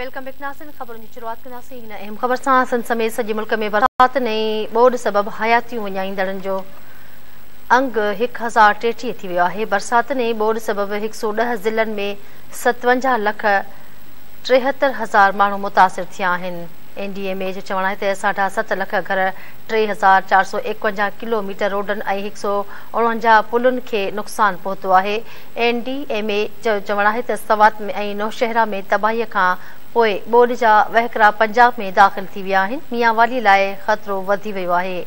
Welcome back नाज़रीन। ख़बरुनि जी शुरूआत कंदासीं हिन अहम ख़बर सां। संसद समेत सॼे मुल्क में बरसात ने ॿोॾि सबबि हयातियूं विञाईंदड़नि जो अंग 1033 थी वियो आहे। बरसात ने ॿोॾि सबबि 110 ज़िलनि में 57,73,000 माण्हू मुतासिर थिया आहिनि। NDMA जो चवणु आहे त 7.5 लख घर 3,451 किलोमीटर रोडनि ऐं 149 पुलनि खे नुक़सानु पहुतो आहे। NDMA जो चवणु आहे त सवात ऐं नौशहरा में तबाहीअ खां पोइ ॿोॾि जा वहिकरा पंजाब में दाख़िल थी विया आहिनि। मियांवाली लाइ ख़तरो वधी वियो आहे।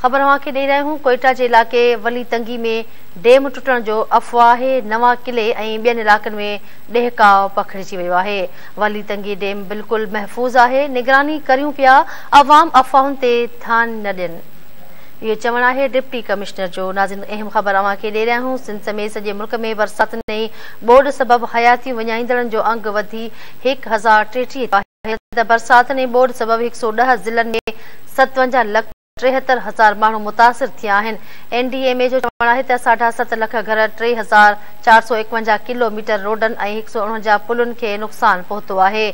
ख़बर अव्हांखे ॾेई रहिया आहियूं। कोयटा जे इलाइक़े वली तंगी में डेम टुटण जो अफ़वाह आहे। नवां किले ऐं ॿियनि इलाइक़नि में ॾहकाव पखिड़िजी वियो आहे। वली तंगी डेम बिल्कुलु महफ़ूज़ आहे। निगरानी करियूं पिया, अवाम अफ़वाहुनि ते ध्यानु न ॾियनि। इहो चवणु आहे डिप्टी कमिश्नर जो। नाज़रीन, अहम ख़बर अव्हांखे ॾेई रहिया आहियूं। सिंध समेत सॼे मुल्क में बरसात ने ॿोॾि सबबि हयातियूं विञाईंदड़नि जो अंग वधी 1033 आहे। बरसात ने ॿोॾि सबबि 110 ज़िलनि में 57,73,000 माण्हू मुतासिर थिया आहिनि। NDMA जो चवणु आहे त 7.5 लख घर 3,451 किलोमीटर रोडनि ऐं 149 पुलनि खे नुक़सानु पहुतो आहे।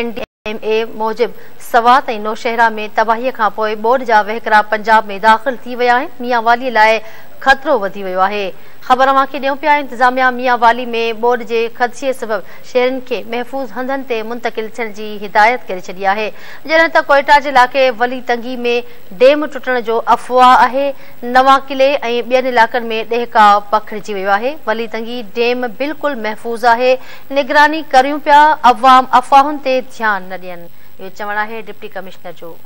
NDMA मूजिबि सवात ऐं नौशहरा में तबाहीअ खां पोइ ॿोॾि जा वहिकरा पंजाब में दाख़िल थी विया आहिनि। मियांवाली लाइ ख़तरो वधी वियो आहे। ख़बर अव्हांखे ॾियूं पिया। इंतिज़ामिया मियांवाली में ॿोॾि जे ख़दशे सबबि शहरनि खे महफ़ूज़ हंधनि ते मुंतक़िल थियण जी हिदायत करे छॾी आहे। जॾहिं त कोयटा जे इलाइक़े वली तंगी में डेम टुटण जो अफ़वाह आहे। नवां किले ऐं ॿियनि इलाइक़नि में ॾहकाव पखिड़िजी वियो आहे। वली तंगी डेम बिल्कुलु महफ़ूज़ आहे। निगरानी करियूं पिया, अवाम अफ़वाहुनि ते ध्यानु न ॾियनि। इहो चवणु आहे डिप्टी कमिश्नर जो।